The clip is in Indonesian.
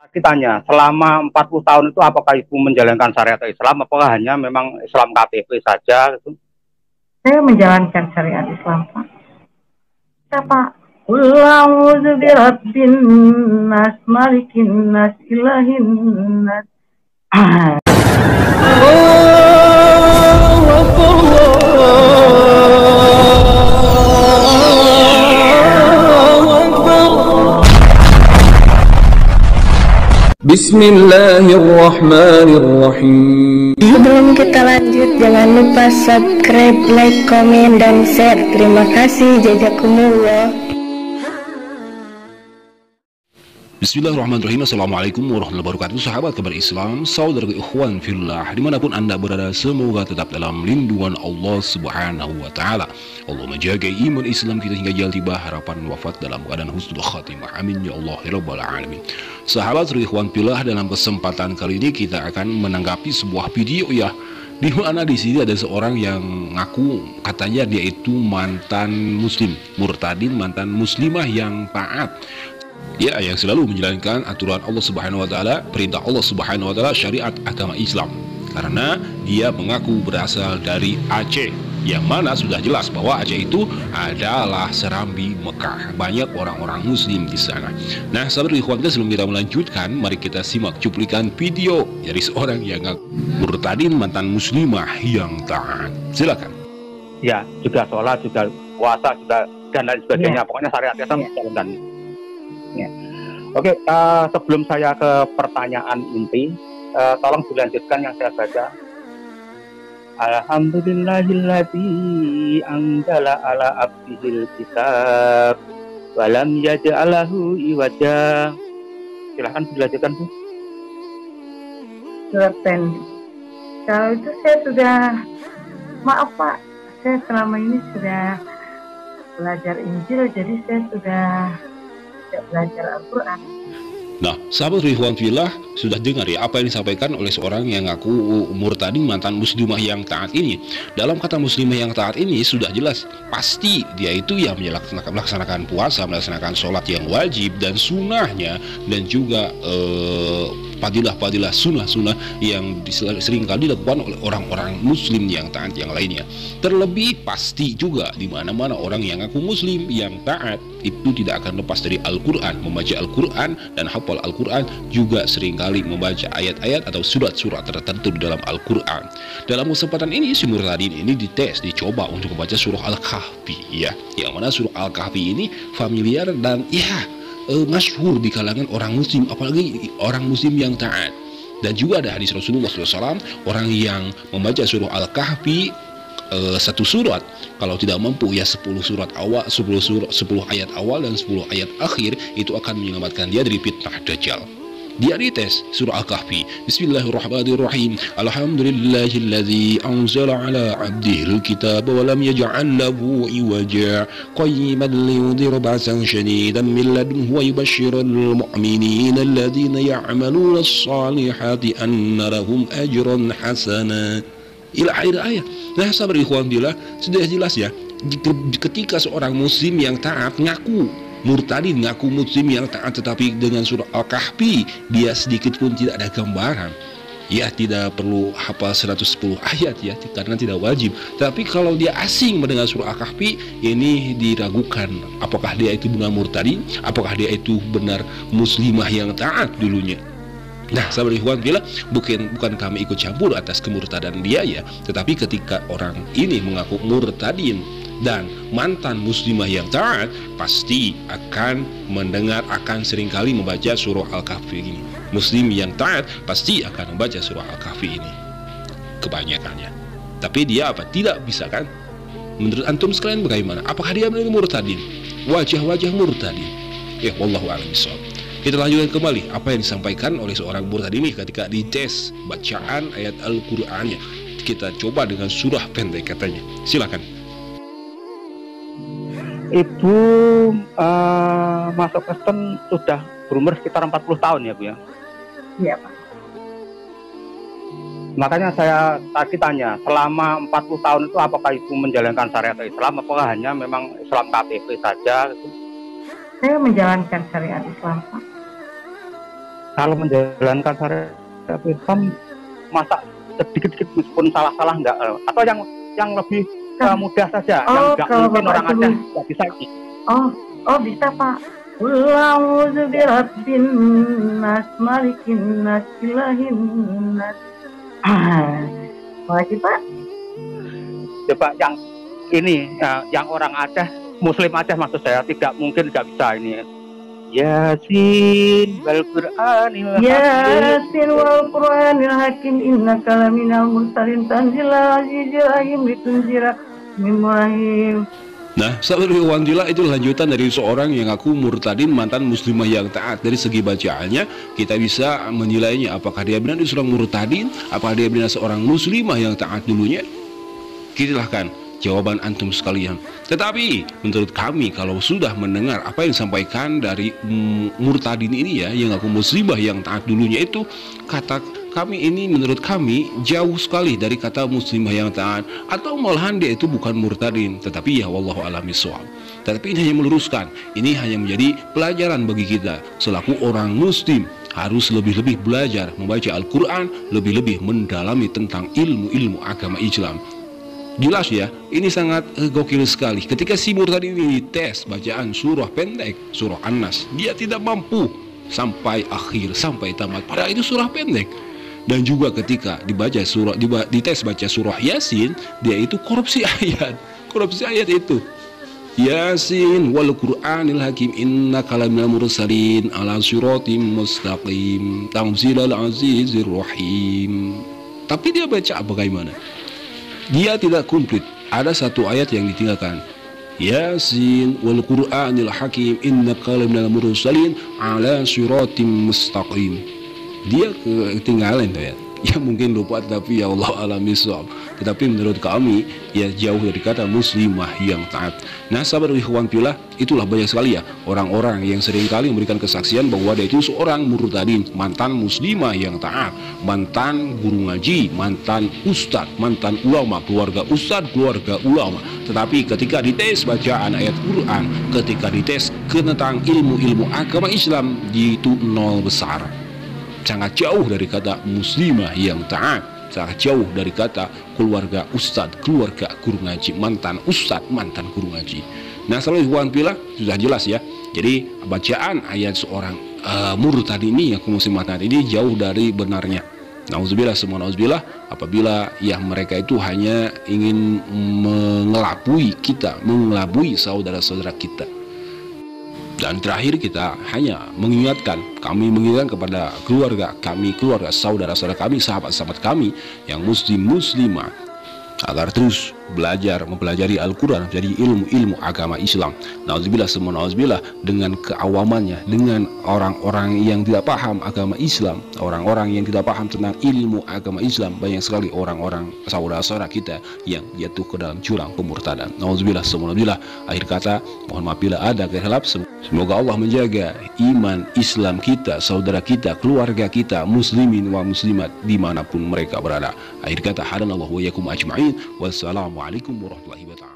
Kita tanya, selama 40 tahun itu apakah Ibu menjalankan syariat Islam, apakah hanya memang Islam KTP saja? Gitu? Saya menjalankan syariat Islam, Pak. Siapa? Qul a'udzu birabbin nas, malikin nas, ilahin nas. Bismillahirrahmanirrahim. Sebelum kita lanjut, jangan lupa subscribe, like, komen, dan share. Terima kasih. Jazakumullah. Bismillahirrahmanirrahim. Assalamualaikum warahmatullahi wabarakatuh. Sahabat kabar Islam, saudara ikhwan fillah, dimanapun anda berada, semoga tetap dalam lindungan Allah subhanahu wa ta'ala. Allah menjaga iman Islam kita hingga jalan tiba, harapan wafat dalam keadaan husnul khatimah. Amin ya Allah ya rabbal alamin. Sahabat ikhwan fillah, dalam kesempatan kali ini kita akan menanggapi sebuah video ya, di mana di sini ada seorang yang ngaku katanya dia itu mantan muslim, murtadin, mantan muslimah yang taat. Ya, yang selalu menjalankan aturan Allah Subhanahu wa taala, perintah Allah Subhanahu wa taala, syariat agama Islam. Karena dia mengaku berasal dari Aceh, yang mana sudah jelas bahwa Aceh itu adalah serambi Mekah. Banyak orang-orang muslim di sana. Nah, sahabat ikhwan, sebelum kita melanjutkan, mari kita simak cuplikan video dari seorang yang ngaku murtadin, mantan muslimah yang taat. Silakan. Ya, juga sholat, juga puasa, juga dan lain sebagainya. Pokoknya syariat Islam dijalankan. Ya. Oke, sebelum saya ke pertanyaan inti, tolong dilanjutkan yang saya baca. Alhamdulillahilladzi anzala ala abdihil kitab wa lam yaj'alahu iwaja. Silahkan dilanjutkan, Bu. Surat pendek. Kalau itu saya sudah, maaf Pak, saya selama ini sudah belajar Injil, jadi saya sudah belajar Al-Quran. Nah, sahabat ikhwan fillah, sudah dengar ya apa yang disampaikan oleh seorang yang ngaku murtadin, mantan muslimah yang taat ini. Dalam kata muslimah yang taat ini sudah jelas, pasti dia itu yang melaksanakan puasa, melaksanakan sholat yang wajib dan sunnahnya, dan juga fadilah-fadilah sunnah-sunnah yang seringkali dilakukan oleh orang-orang muslim yang taat yang lainnya. Terlebih pasti juga di mana-mana orang yang ngaku muslim yang taat itu tidak akan lepas dari Al-Quran, membaca Al-Quran dan hafal Al-Quran, juga seringkali membaca ayat-ayat atau surat-surat tertentu di dalam Al-Quran. Dalam kesempatan ini si murtadin ini dites, dicoba untuk membaca surah Al-Kahfi ya, yang mana surah Al-Kahfi ini familiar dan ya masyhur di kalangan orang muslim, apalagi orang muslim yang taat. Dan juga ada hadis Rasulullah SAW, orang yang membaca surah Al-Kahfi satu surat, kalau tidak mampu ya 10 surat awal, 10 ayat awal dan 10 ayat akhir, itu akan menyelamatkan dia dari fitnah Dajjal. Dia dites surah Al-Kahfi. Bismillahirrahmanirrahim. Alhamdulillahilladzi anzala ala abdihil kitab wa lam yaj'al lahu iwaja qayyiman liyundhira ba'san shadidan min ladunhu wa yubashshiral mu'minina alladhina ya'maluna as-salihati anna lahum ajran hasana. Ila akhir ayat. Nah, sahabat ikhwan billah, sudah jelas ya, ketika seorang muslim yang taat ngaku murtadin, ngaku muslim yang taat, tetapi dengan surah Al-Kahfi dia sedikit pun tidak ada gambaran, ya tidak perlu hafal 110 ayat ya, karena tidak wajib. Tapi kalau dia asing mendengar surah Al-Kahfi, ini diragukan apakah dia itu benar murtadin, apakah dia itu benar muslimah yang taat dulunya. Nah, sahabat ikhwan billah, bukan kami ikut campur atas kemurtadan dia ya, tetapi ketika orang ini mengaku murtadin dan mantan muslimah yang taat, pasti akan mendengar, akan seringkali membaca surah Al-Kahfi ini. Muslim yang taat pasti akan membaca surah Al-Kahfi ini, kebanyakannya. Tapi dia apa? Tidak bisa kan? Menurut antum sekalian bagaimana? Apakah dia benar murtadin? Wajah-wajah murtadin? Ya, wallahu a'lam bishawab. Kita lanjutkan kembali apa yang disampaikan oleh seorang murtadin ini ketika dites bacaan ayat Al-Qur'annya. Kita coba dengan surah pendek katanya. Silakan. Ibu masuk Kristen sudah berumur sekitar 40 tahun ya, Bu ya? Iya Pak. Makanya saya tadi tanya, selama 40 tahun itu apakah Ibu menjalankan syariat Islam, apakah hanya memang Islam KTP saja? Gitu? Saya menjalankan syariat Islam, Pak. kalau menjalankan syariat Islam masa sedikit-sedikit meskipun salah-salah enggak, atau yang lebih mudah saja, yang enggak mungkin orang Aceh enggak bisa ini. Oh bisa Pak. Qul a'udzu birabbin nas, malikin nas, ilahin nas. Lagi Pak. Coba yang ini, yang orang Aceh, Muslim Aceh maksud saya, tidak mungkin tidak bisa ini. Yasin wal Qur'anil Hakim. Yasin wal Qur'anil Hakim, innaka laminal mursalin, tanzilal azizir rahim, litunzira mimrahim. Nah, sahabat Alhamdulillah, itu lanjutan dari seorang yang ngaku murtadin, mantan muslimah yang taat. Dari segi bacaannya, kita bisa menilainya apakah dia benar seorang murtadin, apakah dia benar seorang muslimah yang taat dulunya. Silahkan jawaban antum sekalian. Tetapi menurut kami, kalau sudah mendengar apa yang disampaikan dari murtadin ini ya, yang ngaku muslimah yang taat dulunya, itu kata kami ini, menurut kami jauh sekali dari kata muslimah yang taat, atau malahan dia itu bukan murtadin. Tetapi ya wallahu a'lam bishawab. Tetapi ini hanya meluruskan, ini hanya menjadi pelajaran bagi kita selaku orang muslim, harus lebih-lebih belajar membaca Al-Quran, lebih-lebih mendalami tentang ilmu-ilmu agama Islam. Jelas ya, ini sangat gokil sekali. Ketika si murtadin ini tes bacaan surah pendek, surah An-Nas, dia tidak mampu sampai akhir, sampai tamat, padahal itu surah pendek. Dan juga ketika dibaca surah, dites baca surah Yasin, dia itu korupsi ayat itu. Yasin wal Qur'anil Hakim, innaka laminal mursalin ala siratim mustaqim, tanzilal azizir rahim. Tapi dia baca bagaimana? Dia tidak komplit. Ada satu ayat yang ditinggalkan. Yasin wal Qur'anil Hakim, innaka laminal mursalin ala siratim mustaqim. Dia ketinggalan ya. Ya mungkin lupa, tapi ya Allah alam bisawab. Tetapi menurut kami ya jauh dari kata muslimah yang taat. Nah sahabat ikhwan fillah, itulah banyak sekali ya orang-orang yang seringkali memberikan kesaksian bahwa dia itu seorang murtadin, mantan muslimah yang taat, mantan guru ngaji, mantan ustadz, mantan ulama, keluarga ustadz, keluarga ulama. Tetapi ketika dites bacaan ayat Quran, ketika dites tentang ilmu-ilmu agama Islam, itu nol besar. Sangat jauh dari kata muslimah yang taat, sangat jauh dari kata keluarga ustadz, keluarga guru ngaji, mantan ustadz, mantan guru ngaji. Nah selalu ikhwan-fillah, sudah jelas ya. Jadi bacaan ayat seorang murtad ini, yang muslimah taat ini jauh dari benarnya. Nauzubillah, semua nauzubillah, apabila ya mereka itu hanya ingin mengelabui kita, mengelabui saudara-saudara kita. Dan terakhir kita hanya mengingatkan, kami mengingatkan kepada keluarga kami, keluarga saudara-saudara kami, sahabat-sahabat kami yang muslim-muslimah, agar terus belajar, mempelajari Al-Quran, jadi ilmu-ilmu agama Islam. Nauzubillah, semua nauzubillah, dengan keawamannya, dengan orang-orang yang tidak paham agama Islam, orang-orang yang tidak paham tentang ilmu agama Islam. Banyak sekali orang-orang saudara-saudara kita yang jatuh ke dalam jurang pemurtadan. Nauzubillah, semua nauzubillah. Akhir kata, mohon maaf bila ada kekhilaf. Semoga Allah menjaga iman Islam kita, saudara kita, keluarga kita, muslimin wa muslimat dimanapun mereka berada. Akhir kata, hadanallahu wa iyyakum ajma'in. Wassalamualaikum warahmatullahi wabarakatuh.